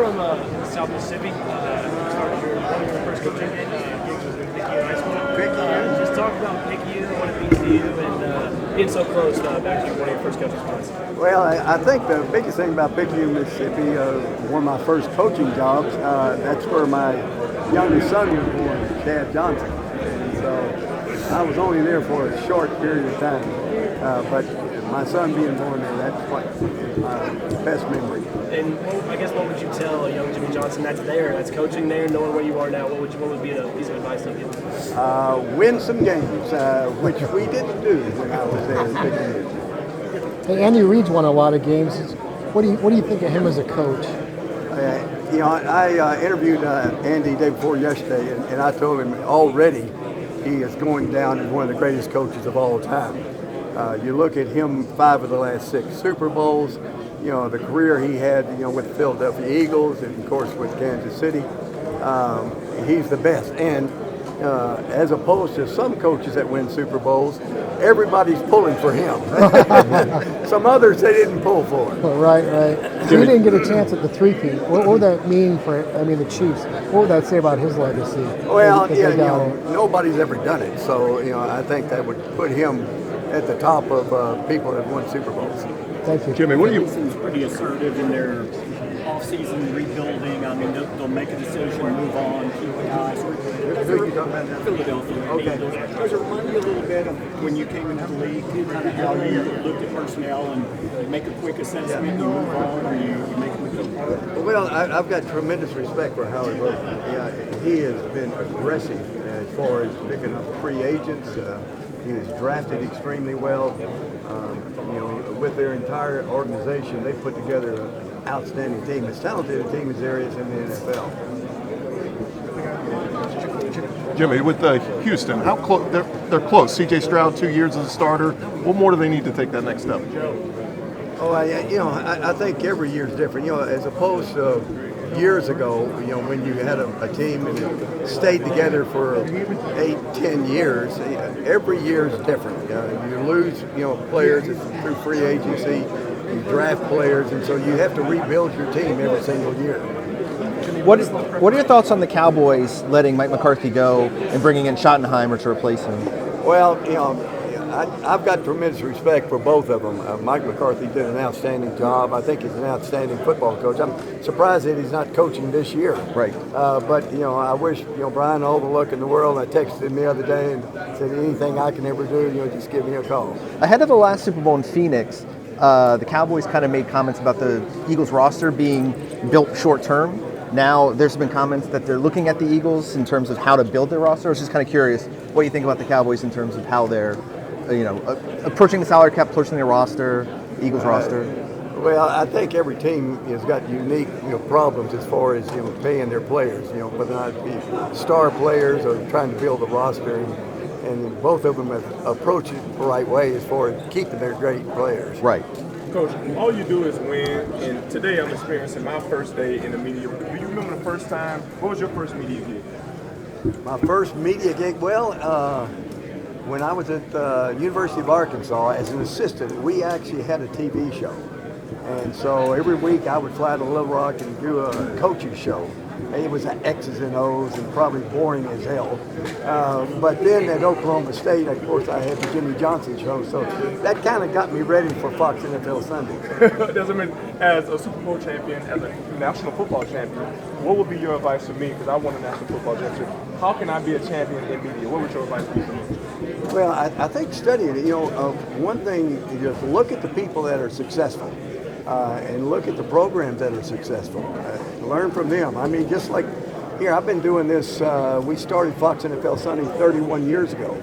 from South Mississippi. You started one of your first coaching gigs was in PICU High School. Just talk about PICU, what it means to you, and being so close back to one of your first coaching spots. Well, I think the biggest thing about PICU, Mississippi, one of my first coaching jobs, that's where my youngest son was born, Chad Johnson. And so I was only there for a short period of time. But my son being born there, that's what my best memory. And I guess what would you tell a young Jimmy Johnson that's coaching there, knowing where you are now? What would be a piece of advice to give him? Win some games, which we didn't do when I was there. Hey, Andy Reid's won a lot of games. What do you think of him as a coach? I interviewed Andy the day before yesterday, and I told him already he is going down as one of the greatest coaches of all time. You look at him, 5 of the last 6 Super Bowls, the career he had, with the Philadelphia Eagles and, of course, with Kansas City. He's the best. And as opposed to some coaches that win Super Bowls, everybody's pulling for him. Some others they didn't pull for. Right. So he didn't get a chance at the three-peat. What would that mean for, the Chiefs? What would that say about his legacy? Well, nobody's ever done it. So, I think that would put him at the top of people that won Super Bowls. Thank you. Jimmy, what do you... Seems pretty assertive in their off-season rebuilding. I mean, they'll make a decision, move on, keep the guys. Who are you talking about now? Philadelphia. Okay. Does it remind you a little bit of when you came into the league, kind of how you looked at personnel and make a quick assessment, you move on, or you make them a key part? Well, I've got tremendous respect for Howard Roseman. He has been aggressive as far as picking up free agents. He was drafted extremely well. With their entire organization, they put together an outstanding team, as talented a team as there is in the NFL. Jimmy, with Houston, how close? They're close. C.J. Stroud, 2 years as a starter. What more do they need to take that next step? Oh, I think every year is different. As opposed to years ago, when you had a team and it stayed together for 8-10 years, every year is different. You lose, players through free agency, you draft players, and so you have to rebuild your team every single year. What are your thoughts on the Cowboys letting Mike McCarthy go and bringing in Schottenheimer to replace him? Well, I've got tremendous respect for both of them. Mike McCarthy did an outstanding job. I think he's an outstanding football coach. I'm surprised that he's not coaching this year. Right. But I wish Brian all the luck in the world. I texted him the other day and said, anything I can ever do, just give me a call. Ahead of the last Super Bowl in Phoenix, the Cowboys kind of made comments about the Eagles roster being built short term. Now there's been comments that they're looking at the Eagles in terms of how to build their roster. I was just kind of curious what you think about the Cowboys in terms of how they're approaching the salary cap, approaching their roster, Eagles roster. Well, I think every team has got unique problems as far as paying their players. Whether or not it be star players or trying to build a roster, and both of them have approached it the right way as far as keeping their great players. Right. Coach, all you do is win, and today I'm experiencing my first day in the media. Do you remember the first time? What was your first media gig? My first media gig? Well, when I was at the University of Arkansas as an assistant, we actually had a TV show. And so every week I would fly to Little Rock and do a coaching show. It was X's and O's and probably boring as hell. But then at Oklahoma State, of course, I had the Jimmy Johnson show. So that kind of got me ready for Fox NFL Sunday. Doesn't mean as a Super Bowl champion, as a national football champion, what would be your advice to me? Because I won a national football championship. How can I be a champion in media? What would your advice be to me? Well, I think studying it, one thing is just look at the people that are successful. And look at the programs that are successful. Learn from them. I mean, just like here, I've been doing this. We started Fox NFL Sunday 31 years ago.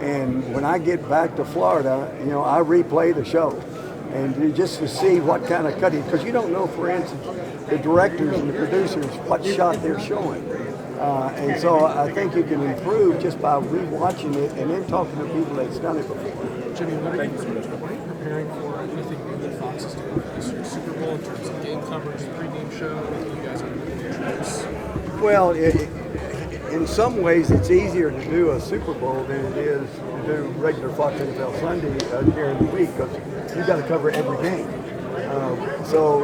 And when I get back to Florida, I replay the show. And just to see what kind of cutting, because you don't know, for instance, the directors and the producers, what shot they're showing. And so I think you can improve just by rewatching it and then talking to people that's done it before. Jimmy, what are you preparing for anything new that Fox is doing this year's Super Bowl in terms of game coverage, pregame show? Anything you guys are going to introduce? Well, in some ways, it's easier to do a Super Bowl than it is to do regular Fox NFL Sunday during the week because you've got to cover every game. So,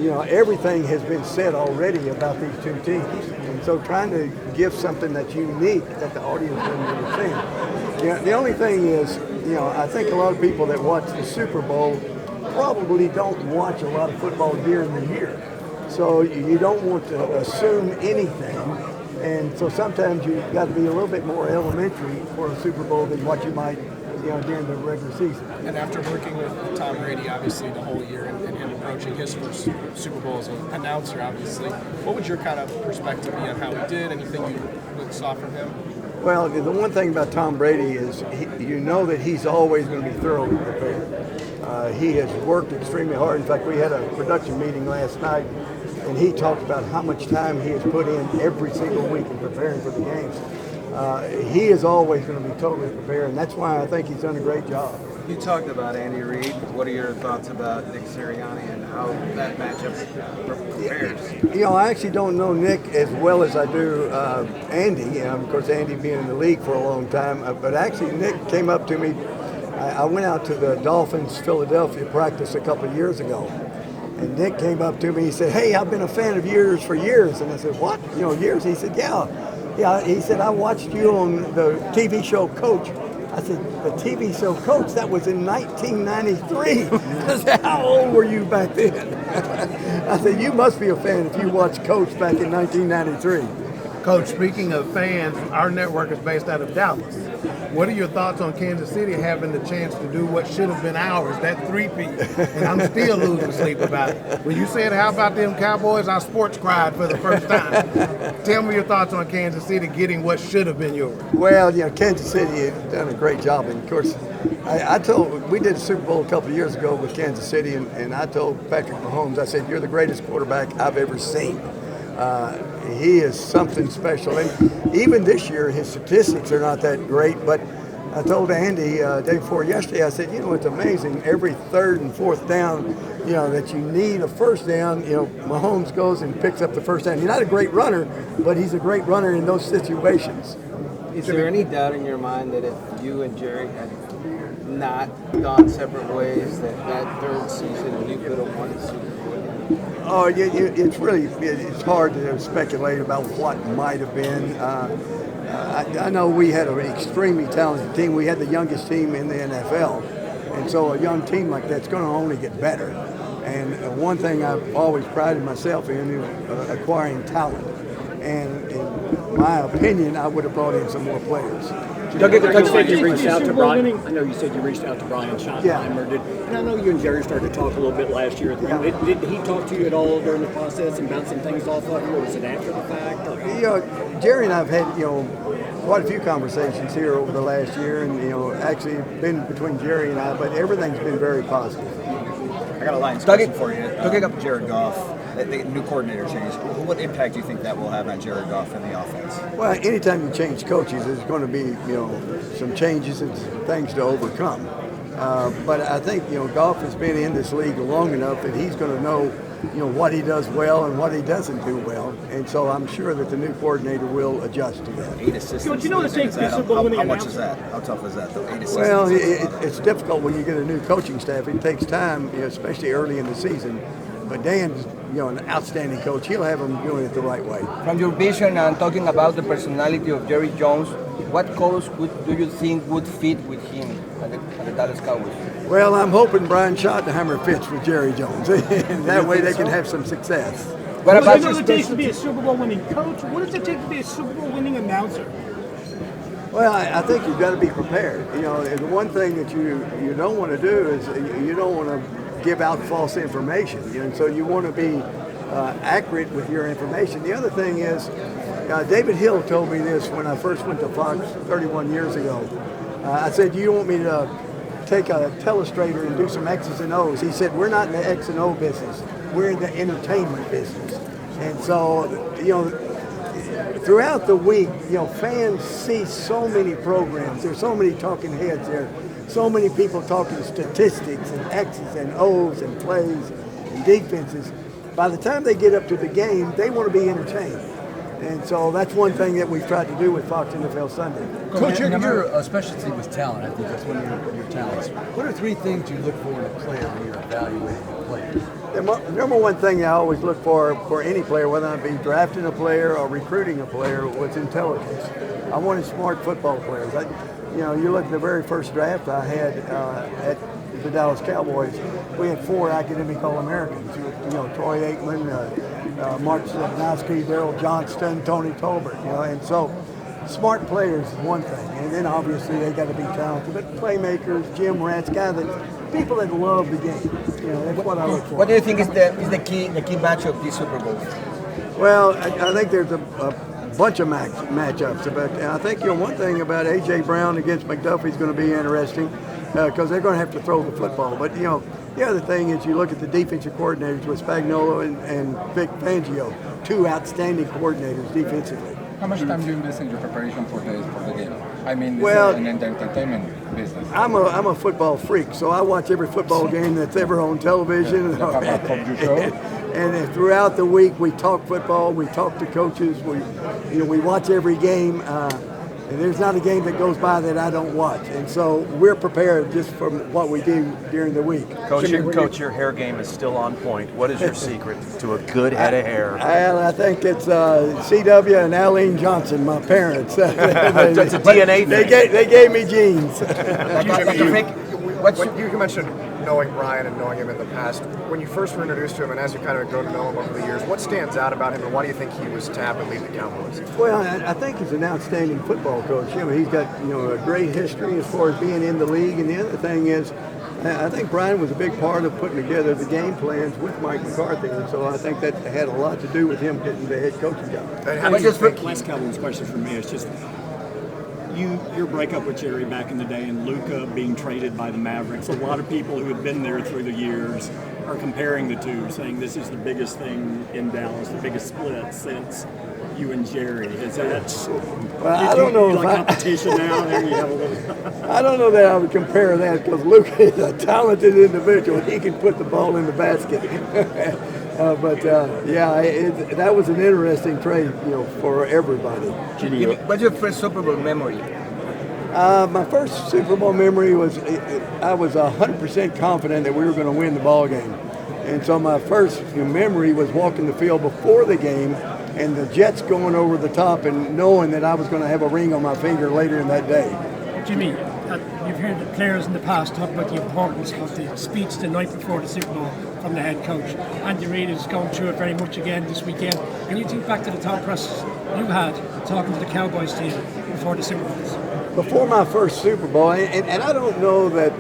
everything has been said already about these two teams. And so trying to give something that's unique that the audience doesn't understand. The only thing is, I think a lot of people that watch the Super Bowl probably don't watch a lot of football year in the year. So you don't want to assume anything. And so sometimes you've got to be a little bit more elementary for a Super Bowl than what you might, during the regular season. And after working with Tom Brady, obviously, the whole year and him approaching his first Super Bowl as an announcer, obviously, what would your kind of perspective be on how he did? Anything you saw from him? Well, the one thing about Tom Brady is that he's always going to be thoroughly prepared. He has worked extremely hard. In fact, we had a production meeting last night, and he talked about how much time he has put in every single week in preparing for the games. He is always going to be totally prepared, and that's why I think he's done a great job. You talked about Andy Reid. What are your thoughts about Nick Sirianni and how that matchup prepares? I actually don't know Nick as well as I do Andy. Of course, Andy being in the league for a long time. But actually, Nick came up to me. I went out to the Dolphins Philadelphia practice a couple of years ago. And Nick came up to me. He said, "Hey, I've been a fan of yours for years." And I said, "What? Years?" He said, "Yeah." He said, "I watched you on the TV show Coach." I said, "The TV show Coach? That was in 1993. I said, "How old were you back then?" I said, "You must be a fan if you watched Coach back in 1993. Coach, speaking of fans, our network is based out of Dallas. What are your thoughts on Kansas City having the chance to do what should have been ours, that three-peat? And I'm still losing sleep about it. When you said, how about them Cowboys, I sports cried for the first time. Tell me your thoughts on Kansas City getting what should have been yours. Well, Kansas City has done a great job. And, of course, we did a Super Bowl a couple of years ago with Kansas City, and I told Patrick Mahomes, I said, "You're the greatest quarterback I've ever seen." He is something special. And even this year, his statistics are not that great, but I told Andy day before yesterday, I said, it's amazing. Every third and fourth down, that you need a first down, Mahomes goes and picks up the first down. He's not a great runner, but he's a great runner in those situations. Is there any doubt in your mind that if you and Jerry had not gone separate ways, that third season you could have won the Super Bowl? Oh, it's hard to speculate about what might have been. I know we had an extremely talented team. We had the youngest team in the NFL. And so a young team like that's going to only get better. And one thing I've always prided myself in is acquiring talent. And in my opinion, I would have brought in some more players. Doug, you said you reached out to Brian. I know you said you reached out to Brian Schottenheimer. Yeah. And I know you and Jerry started to talk a little bit last year. Did he talk to you at all during the process and bouncing things off of you, or was it after the fact? Jerry and I've had quite a few conversations here over the last year, and actually been between Jerry and I, but everything's been very positive. I got a line question for you. Looking up Jared Goff, the new coordinator change, what impact do you think that will have on Jared Goff and the offense? Well, anytime you change coaches, there's going to be some changes and things to overcome. But I think Goff has been in this league long enough that he's going to know what he does well and what he doesn't do well, and so I'm sure that the new coordinator will adjust to that. 8 assistants. Don't you know to take Super Bowl winning How much is that? How tough is that, though? 8 assistants. Well, it's difficult when you get a new coaching staff. It takes time, especially early in the season. But Dan's, an outstanding coach. He'll have them doing it the right way. From your vision and talking about the personality of Jerry Jones, what colors do you think would fit with him at the Dallas Cowboys? Well, I'm hoping Brian Schottenheimer fits with Jerry Jones. And that way they can have some success. What does it take to be a Super Bowl winning coach? What does it take to be a Super Bowl winning announcer? Well, I think you've got to be prepared. The one thing that you don't want to do is you don't want to give out false information. And so you want to be accurate with your information. The other thing is, David Hill told me this when I first went to Fox 31 years ago. I said, "You want me to take a telestrator and do some X's and O's?" He said, "We're not in the X and O business. We're in the entertainment business." And so, throughout the week, fans see so many programs. There's so many talking heads there. So many people talking statistics and X's and O's and plays and defenses. By the time they get up to the game, they want to be entertained. And so that's one thing that we've tried to do with Fox NFL Sunday. Coach, your specialty was talent. I think that's one of your talents. What are 3 things you look for in a player when you're evaluating a player? number one thing I always look for any player, whether I be drafting a player or recruiting a player, was intelligence. I wanted smart football players. You look at the very first draft I had at the Dallas Cowboys, we had 4 academic All-Americans. Troy Aikman, Mark Sadnowski, Daryl Johnston, Tony Tolbert. And so smart players is one thing, and then obviously they got to be talented. But playmakers, gym rats, people that love the game. That's what I look for. What do you think is the key match of this Super Bowl? Well, I think there's a bunch of matchups. But I think one thing about A.J. Brown against McDuffie is going to be interesting because they're going to have to throw the football. But the other thing is you look at the defensive coordinators with Spagnuolo and Vic Fangio, 2 outstanding coordinators defensively. How much time do you invest in your preparation for the game? I mean, this Well, is an entertainment business. I'm a football freak, so I watch every football game that's ever on television. And throughout the week, we talk football, we talk to coaches, we watch every game. And there's not a game that goes by that I don't watch. And so we're prepared just from what we do during the week. Coach, your hair game is still on point. What is your secret to a good head of hair? I think it's C.W. and Aline Johnson, my parents. That's a DNA thing. They gave me genes. You mentioned knowing Brian and knowing him in the past. When you first were introduced to him and as you kind of grown to know him over the years, what stands out about him and why do you think he was tapped and lead the Cowboys? Well, I think he's an outstanding football coach. He's got a great history as far as being in the league. And the other thing is, I think Brian was a big part of putting together the game plans with Mike McCarthy. And so I think that had a lot to do with him getting the head coaching job. Last Cowboys question for me is just your breakup with Jerry back in the day and Luka being traded by the Mavericks. A lot of people who have been there through the years are comparing the two, saying this is the biggest thing in Dallas, the biggest split since you and Jerry. Is that? Well, I don't know. Competition now. There you have a little. I don't know that I would compare that because Luka is a talented individual. He can put the ball in the basket. That was an interesting trade, for everybody. What's your first Super Bowl memory? My first Super Bowl memory was I was 100% confident that we were going to win the ball game. And so my first memory was walking the field before the game and the Jets going over the top and knowing that I was going to have a ring on my finger later in that day. Jimmy, you've heard the players in the past talk about the importance of the speech the night before the Super Bowl from the head coach. Andy Reid is going through it very much again this weekend. Can you think back to the top press you had talking to the Cowboys team before the Super Bowls? Before my first Super Bowl, and I don't know that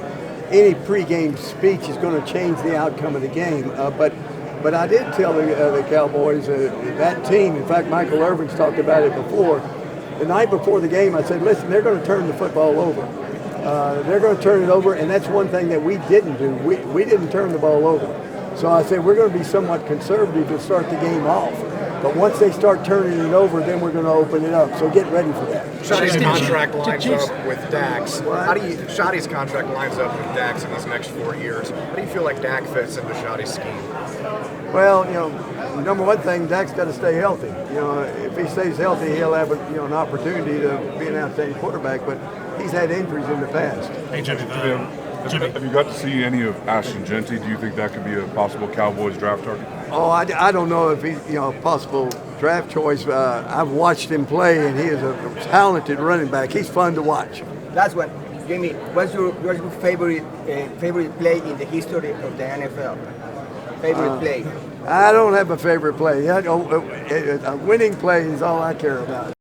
any pregame speech is going to change the outcome of the game, but I did tell the Cowboys, that team, in fact, Michael Irvin's talked about it before, the night before the game, I said, listen, they're going to turn the football over. They're going to turn it over, and that's one thing that we didn't do. We didn't turn the ball over. So I said, we're going to be somewhat conservative to start the game off. But once they start turning it over, then we're going to open it up. So get ready for that. Shotty's contract lines up with Dak's. Shotty's contract lines up with Dak's in these next 4 years. How do you feel like Dak fits into Shotty's scheme? Well, number one thing, Dak's got to stay healthy. If he stays healthy, he'll have an opportunity to be an outstanding quarterback. But he's had injuries in the past. Hey, Jimmy. Have you got to see any of Ashton Jeanty? Do you think that could be a possible Cowboys draft target? Oh, I don't know if he's a possible draft choice. I've watched him play, and he is a talented running back. He's fun to watch. Last one, Jimmy. What's your favorite play in the history of the NFL? Favorite play? I don't have a favorite play. A winning play is all I care about.